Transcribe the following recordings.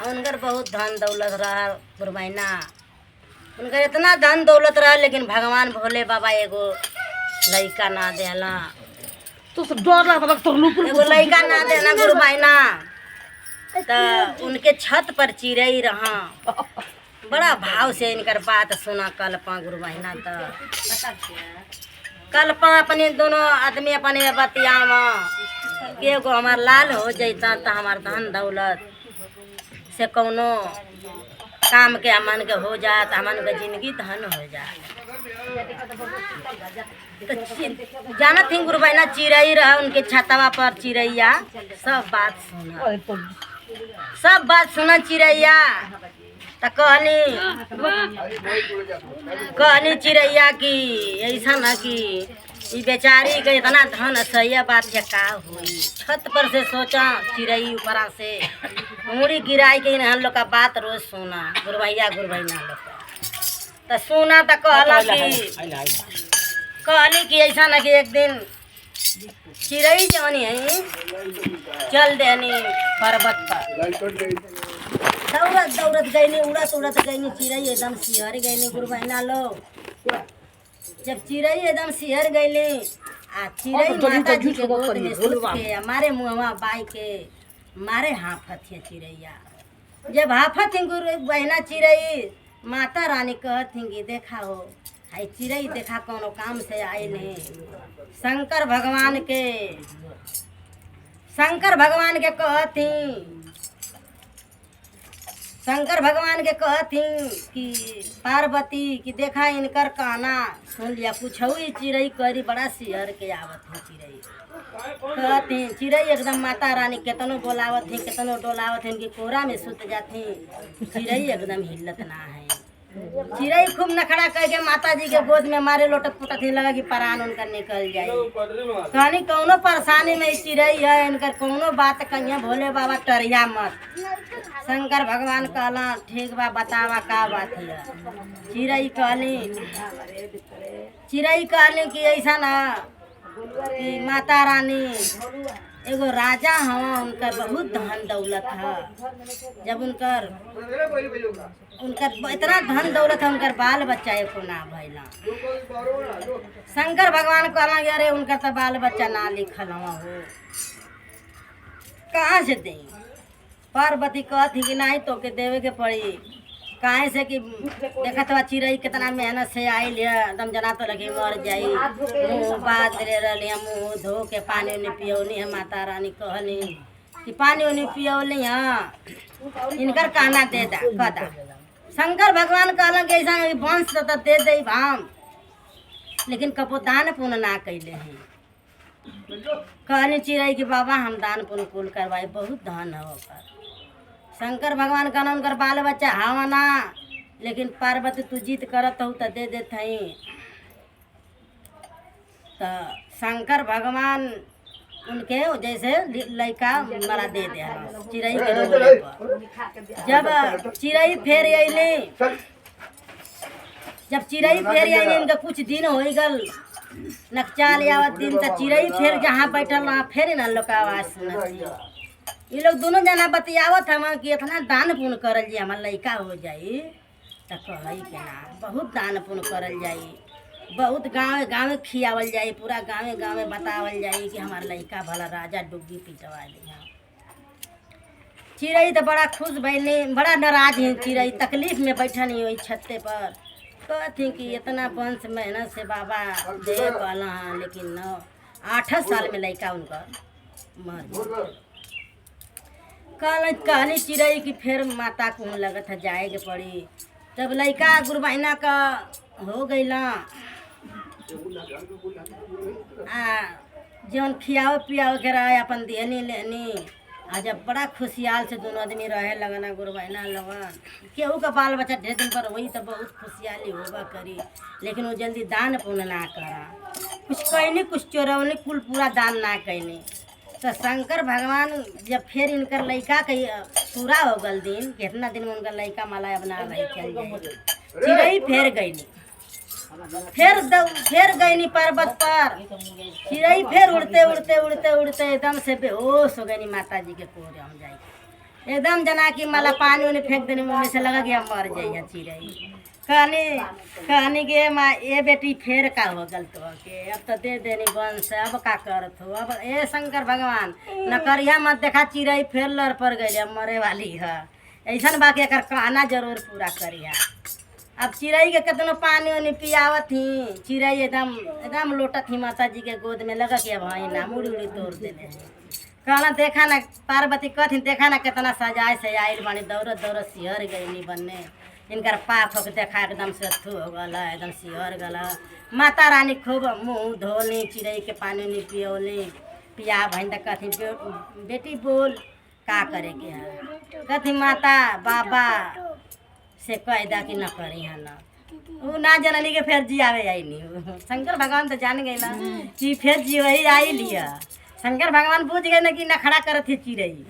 उनकर बहुत धन दौलत रहा गुरबैना। उनकर इतना धन दौलत रहा लेकिन भगवान भोले बाबा एगो लइका ना देला। तो डर लगता तो एगो लइका ना देना गुरबैना। तो उनके छत पर चिड़ई रहा। बड़ा भाव से इनकर बात सुना कल्पा गुरबैना। तो कल्पा अपने दोनों आदमी अपने बतियावा कि एगो हमार लाल हो जैता तो हमार धन दौलत से कौनो काम के हमन के हो जात, हमन के जिंदगी धन हो जात। तो जानत थी गुरबैना चिड़ई रहा उनके छतवा पर चिड़ैया सब बात सुना चिड़ैया। तो कहनी चिड़ैया कि ऐसा न कि ई बेचारी के इतना धन सही बात है का हुई। छत पर से सोचा चिड़ई ऊपरा से मुड़ी गिराई के हम लोग का बात रोज सुना गुरबैया लोग। तो सुना तो कहली कि ऐसा न कि एक दिन चिड़ई जवनी है चल देनी पर्वत पर। दौड़त गईनी उड़त गईनी चिड़ई एकदम सिहर गईनी गुरबैना लोग। जब चिड़ई एकदम सिहर गईली आ चिड़ई माता जी के गोद में सुत के मारे मुहवा बाई के मारे हाफत है चिड़ैया। जब हाफत है गुरबैना चिड़ई माता रानी कहत हिंगी देखा हो हाई चिड़ई देखा कोनो काम से आए नहीं। शंकर भगवान के कहत ही कि पार्वती कि देखा इनकर कहना सुन लिया। कुछ हुई चिड़ई करी बड़ा सिहर के आवत है चिड़ई। कहती चिड़ई एकदम माता रानी केतनो बोलावत है केतनो डोलावत है इनकी कोहरा में सुत जाती। चिड़ई एकदम हिलत ना है। चिड़ई खूब नखड़ा करके माता जी के गोद में मारे लोटत पुटत ही लगा कि प्राण उनका निकल जाए। कहनी कौनो परेशानी में चिड़ई है इनकर कौनो बात कहिए भोले बाबा टरिया मत। शंकर भगवान कहला ठीक बा बतावा का बात है। चिड़ई कहली कि ऐसा ना कि माता रानी एगो राजा हवा उनकर बहुत धन दौलत है। जब उनकर इतना धन दौलत है उनकर बाल बच्चा एको ना भैला। शंकर भगवान कहला अरे उनकर तो बाल बच्चा ना लिखल हो कहाँ से दे। पार्वती कहती कि नहीं तो के देवे के पड़ी। काहे से कि देखत बा चिड़ई कितना मेहनत से आइल है एकदम जना तो लगे मर जाई। मुँह बात रही मुँह धो के पानी उन्हें पियौली है। माता रानी कहली कि पानी उन्हें पियौली है इनकर कहना दे दा कदा। शंकर भगवान कहलन कि ऐसा वंश तो दे दे भाम लेकिन कपो दान पुण्य ना कैले हैं। कहनी चिड़ई कि बाबा हम दान पुण्य कुल करवाई बहुत धन है ओकर। शंकर भगवान का नाम कर बाल बच्चा हवा ना लेकिन पार्वती तू जीत करत हो तो दे देत हई। तो शंकर भगवान उनके जैसे लड़का मला दे दे चिड़ई के रोले पर। जब चिड़ई फेर अइली इनका कुछ दिन हो गल नकचाल आवत दिन तो चिड़ई फेर जहाँ बैठल वहाँ फेर न लोग आवाज सुनत। ये लोग दोनों जना बतियावत हम कि इतना दान पुण्य करल जाई हमार लड़का हो जाई। तो कहई के ना बहुत दान पुण्य करल जाई बहुत गाँव खियावल जाई पूरा गाँव बतावल जाई कि हमार लड़का भला राजा डुग्गी पिटवा दी। चिड़ई तो बड़ा खुश भइली बड़ा नाराज है चिड़ई तकलीफ में बैठन ही वही छत्ते पर। कहती कि इतना वंश मेहनत से बाबा दे पाला लेकिन 8 साल में लड़का उनका मर। कहनी चिड़ई कि फिर माता को लगत है जाए के पड़ी। तब लड़का गुरबैना का हो गईला जौन खियाओ पियाओ के रहे अपन देनी लेनी। आ जब बड़ा खुशहाल से दोनों आदमी रहे लगना गुरबैना लगन केहू का बाल बच्चा ढेर दिन पर वही तो बहुत खुशहाली होगा करी लेकिन वो जल्दी दान पुण्य ना करा। कुछ कहनी कुछ चोरवनी कुल पूरा दान ना कहनी। तो शंकर भगवान जब फिर इनकर लड़का के पूरा हो गल दिन कितना दिन में उनका लड़का माला बना रही चल जाए। चिड़ई फिर गईनी पर्वत पर। चिड़ई फिर उड़ते एकदम से बेहोश हो गई माता जी के कोरे हम जाए। एकदम जना कि मला पानी उन्हें फेंक देने मुँह में से लगा कि हम मर जाइए चिड़ई। कहनी के माँ ये बेटी फेर का हो गल तो के अब तो दे देनी वंश अब का करत हो अब ए शंकर भगवान न करिया मत देखा चिड़ई फेर लड़ पड़ गई अब मरे वाली है ऐसा बाकी एकर कहना जरूर पूरा करिया। अब चिड़ई के कितनो पानी उनी पियावत ही चिड़ई एकदम एकदम लोटत ही माता जी के गोद में लगा कि अब हाँ ना मुड़ी उड़ी तोड़ देने कहना देखा ना पार्वती कथिन देखा ना कितना सजाए से आयल बानी दौड़त दौड़त सिहर गई बनने इनकर पाप हो के देखा एकदम से अथू हो गल एकदम सिहर गल। माता रानी खूब मुँह धोली चिड़ई के पानी नहीं पियोली पिया भैन तक कथी बेटी बोल का करे के है कथी माता बाबा से कह दा कि न करी है ना वो ना जननी के फिर जियावे आई नहीं शंकर भगवान तो जान गए ना कि फिर जी वही आई लिया शंकर भगवान पूछ गए ना कि नखड़ा करत थी चिड़ई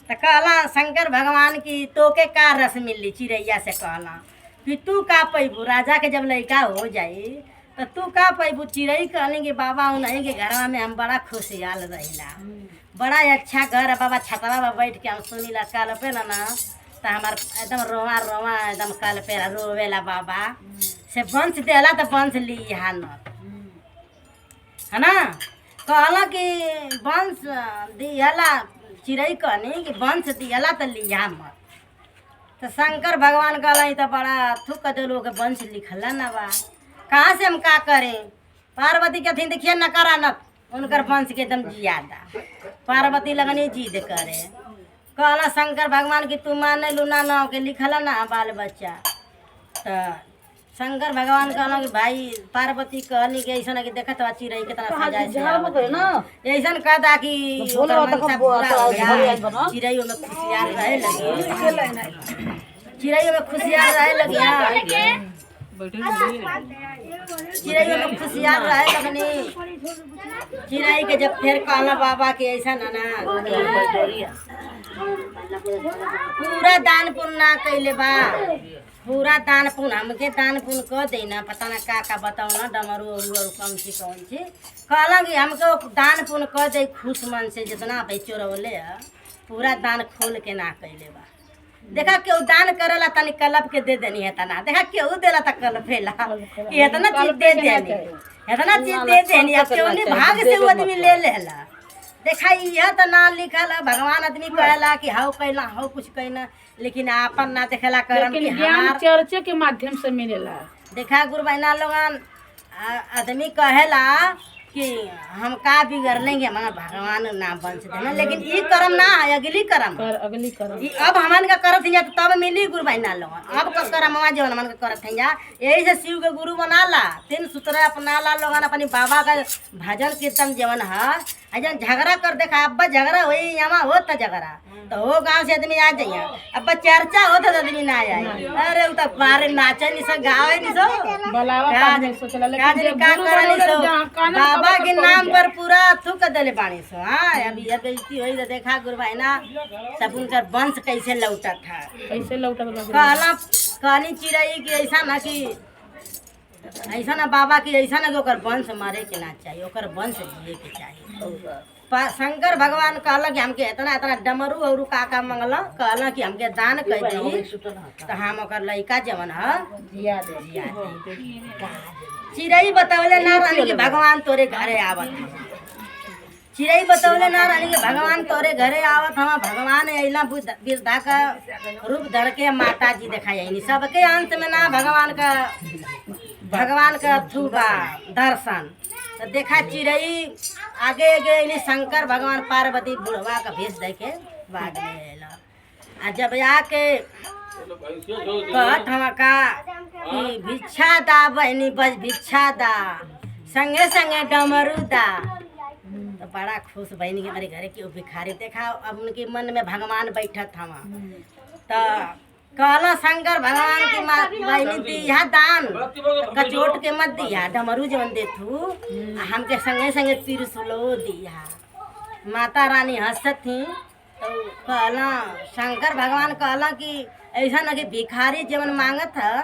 तो कहला शंकर भगवान की तोके का रस मिली चिड़ैया से कहला कि तू का पैबू राजा के जब लड़का हो जाई तो तू का पैबू चिड़ई कहली कि बाबा उन्हीं के घर में हम बड़ा खुशहाल रहिला बड़ा अच्छा घर है बाबा छतवा पर बैठ के हम सुनी ला कल पे ना तो हमार एकदम रोवा रोवा एकदम कल पे रोवेला बाबा से वंश देला तो वंश लिया न है ना कहला कि वंश दिहला चिड़ई कहनी कि वंश दिहला तो लिया मत तो शंकर भगवान कहला तो बड़ा थुक दिलो के वंश लिखला ना बा कहाँ से हम का करें पार्वती कहती देखिए नकारानत उनकर वंश के एकदम जियादा पार्वती लगनी जिद करे कहला शंकर भगवान की तू मान लू ना के लिखला ना बाल बच्चा तो शंकर भगवान कहला कि भाई पार्वती कहनी कि ऐसा कि देखत बा चिड़ई कितना सजाए से ऐसा कह दा कि चिड़ई में खुशियार रहे लगी चिड़ई में खुशियार रहे लगी चिड़ई में खुशियार रहे लगनी चिड़ई के जब फिर कहला बाबा के ऐसा ना पूरा दान पुण्य ना कैले बा पूरा दान पुण्य हमके दान पुण्य कह देना पता ना का बताओ ना डमरू और कौन सी कहला कि हमको दान पुण्य कह दे खुश मन से जितना पैचो रहे पूरा दान खोल के ना कैले बा देखा केहू दान करेला तनी कलप के दे देनी है तना देखा केहू देला त कलपेला इतना चीज दे देनी इतना चीज दे देनी अब केहू नहीं भाग से वो आदमी ले लेला देखा यह तो ना लिखल भगवान आदमी कहेला कि हाउ कैला हाउ कुछ कहना लेकिन आपन ना देखेला करम कि हमार चर्चे के माध्यम से मिलेला देखा गुरु बहना लोगन आदमी कहेला कि हम का बिगड़ लेंगे हमारा भगवान नाम वंश देना लेकिन ये कर्म ना है अगली कर्म अब हमान का करत है तब मिली गुरु बहना लोगन अब का कर्म जो हमान का करत है यही से शिव के गुरु बना ला 3 सूत्र अपना ला लोगन अपनी बाबा का भजन कीर्तन जीवन है जन झगड़ा कर देखा अब झगड़ा हो यहाँ होता झगड़ा तो वो गांव से आदमी आ जाइए अब चर्चा होता तो आदमी ना आए अरे वो तो बारे नाचे नहीं सो गावे नहीं सो बाबा के नाम पर पूरा थूक दिले पानी सो हाँ अभी यह बेइज्जती हुई तो देखा गुरु भाई ना सब उनका वंश कैसे लौटा था कैसे लौटा कहला कहनी चिड़ई की ऐसा ना कि ऐसा ना बाबा की ऐसा ना कि ओकर वंश मारे के ना चाहिए ओकर वंश जिए के चाहिए शंकर भगवान कहला कि हमके इतना इतना डमरू और का मंगल कहला कि हमके दान कर दी तो हम ओकर लड़का जवन है जिया दे चिड़ई बतौले ना रानी कि भगवान तोरे घरे आवत चिड़ई बतौले ना रानी कि भगवान तोरे घरे आवत हम भगवान अला वृद्धा का रूप धर के माता जी दिखाई सबके अंत में ना भगवान का थ्रू बा दर्शन तो देखा चिड़ई आगे गए शंकर भगवान पार्वती बुढ़वा का भेष दे के भाग गए आ जब आके कहत हम का कि भिक्षा दा बहनी बस भिक्षा दा संगे संगे डमरू दा तो बड़ा खुश बहनी के हमारे घरे के भिखारी देखा अब उनके मन में भगवान बैठत हम तो कहला शंकर भगवान की बहनी दिया दान कचोट के मत दिया डमरू जवन देथू हमके संगे संगे त्रिशूलो दिया माता रानी हंसत थी तो कहला शंकर भगवान कहला कि ऐसा ना कि भिखारी जवन मांगत है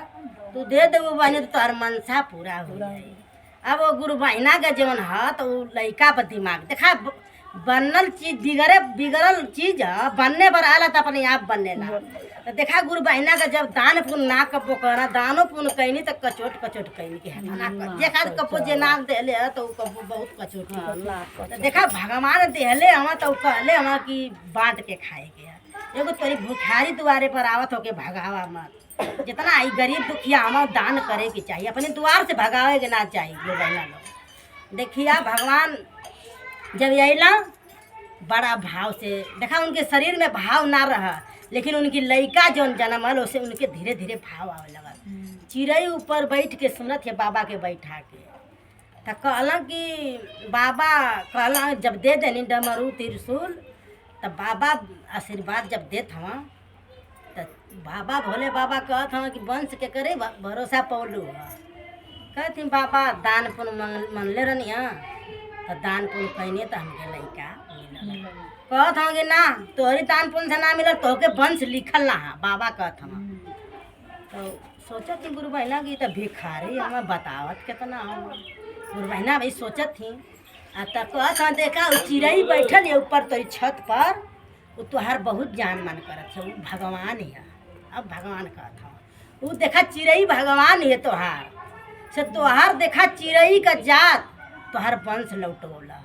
तू दे दे वो बहनी तो तोहर मनसा पूरा हो जाए अब वो गुरु बहना का जवन है तो लड़का पर दिमाग देखा बनल चीज बिगड़ल चीज बनने पर आला तो अपने आप बनने ला। तो देखा गुरु बहिना का जब दान पुण्य ना कपो करा दानो पुण्य कैनी तो कचोट कैनी के देखा कपो जे नाम देले तो कपो बहुत कचोट तो देखा भगवान देले हम तो कहले हम कि बांट के खाए के एगो तोरी भुखारी दुआरे पर आवत होके भगावा मत। जितना आई गरीब दुखिया हम दान करे के चाहिए, अपने द्वार से भगावे के ना चाहिए गुरु बहिना लोग। देखिया भगवान जब अला बड़ा भाव से देखा उनके शरीर में भाव ना रहा, लेकिन उनकी लड़का जौन जन्मल उसे उनके धीरे धीरे भाव आवे लगा। चिड़ई ऊपर बैठ के सुनत है बाबा के बैठा के तो कहला कि बाबा कहला जब दे देनी डमरू त्रिशूल तब बाबा आशीर्वाद जब देत हवा तो बाबा भोले बाबा कहत हवा कि वंश के करे भरोसा पौलू कहती बाबा दान पुण्य मनले रहनी तो दान पुण्य कहने तो हमके लड़का कहत हूँ कि ना तोहरी दान पुण्य से ना मिलल तोहके वंश लिखल ना है बाबा कहत हम। तो सोचत थी गुरु बहिना की तो भिखारी हमें बतावत कितना हम गुरु बहिना भाई सोचत थी तो कहत हूँ देखा चिड़ई बैठल है ऊपर तोरी छत पर वो तोहार बहुत जान मन करत है, वो भगवान है। अब भगवान कहत हूँ वो देखा चिड़ई भगवान है तोहार से तोहार देखा चिड़ई का जात तोहार वंश लौटोला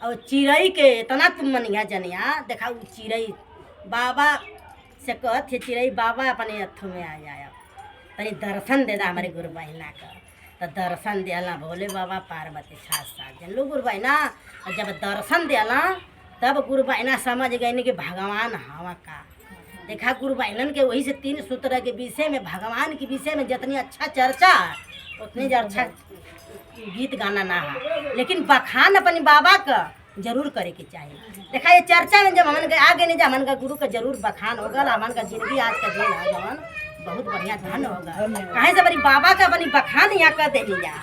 और चिड़ई के इतना तुम मनिया जनिया देखा वो चिड़ई बाबा से कहत है चिड़ई बाबा अपने हथों में आ जाए तनी दर्शन दे दा हमारे गुरु बहिना का। तो दर्शन दिला भोले बाबा पार्वती साथ साथ जन लो गुरु बहिना जब दर्शन दिला तब गुरु बहिना समझ गए कि भगवान हवा का। देखा गुरु बहिनन के वही से 3 सूत्र के विषय में भगवान के विषय में जितनी अच्छा चर्चा उतनी अच्छा गीत गाना ना है, लेकिन बखान अपनी बाबा का जरूर करे के चाहिए। देखा ये चर्चा में जब हमन के आगे नहीं जा हमन का गुरु का जरूर बखान होगा, हमन का जिंदगी आज का दिन है जवन बहुत बढ़िया धन होगा। कहीं से अपनी बाबा का अपनी बखान यहाँ कर दे जा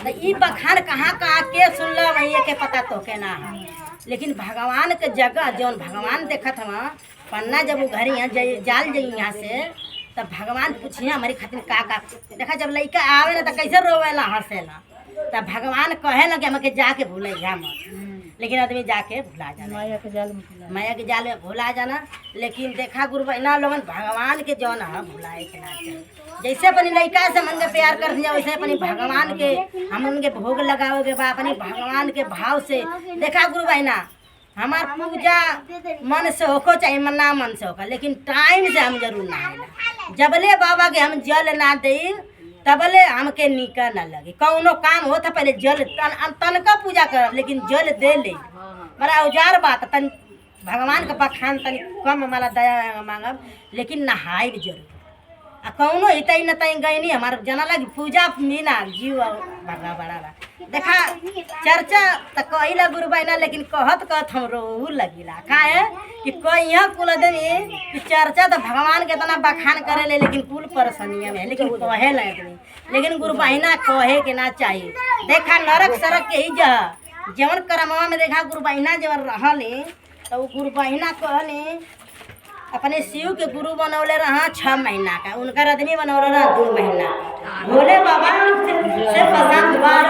तो ये बखान कहाँ के सुन लो वही के पता तो के ना है, लेकिन भगवान के जगह जौन भगवान देखत हम पन्ना जब वो घर यहाँ जाल जाई यहाँ से तब भगवान पूछिए हमारी खातिर का देखा जब लड़का आवे ना तो कैसे रोवेला हंसेला तब भगवान कहे ना कि हमके जाके भूलैया मत, लेकिन आदमी जाके भुला जाना माया के जाल में भुला जाना। लेकिन देखा गुरु बहिना लोगन भगवान के जौन है भुलाए के ना चाहिए। जैसे अपनी लड़का से मन के प्यार कर दिया वैसे अपनी भगवान के हम उनके भोग लगाओगे बा अपनी भगवान के भाव से। देखा गुरु बहिना हमार पूजा मन से होको चाहे मन ना मन से होगा, लेकिन टाइम से हम जरूर ना आएगा। जबले बाबा के हम जल ना दे तबले हमके निका ना लगे। कौनो काम होता पहले जल तनका पूजा कर लेकिन जल दे ले बड़ा औजार बात तन भगवान का बखान तन कम हमारा दया मांगब, लेकिन नहाए भी जरूर आ कौनो हितई न तई गई नहीं हमारे जना लगी पूजा मीना जीव भगा बड़ा देखा चर्चा तो कहिला गुरु बहिना, लेकिन कहत हम रोहू लगिला का है कि कोई यहाँ कुल आदमी कि चर्चा तो भगवान के तना बखान करे ले लेकिन कुल परेशानिया में लेकिन कहे ना आदमी, लेकिन गुरु बहिना कहे के ना चाहिए। देखा नरक सरक के ही जवन करमवा में देखा गुरु बहिना जब रहले तो वो गुरु बहिना कहले अपने शिव के गुरु बनौले रहा 6 महीना का, उनका आदमी बनौले रहा 2 महीना का। भोले बाबा से पसंद बार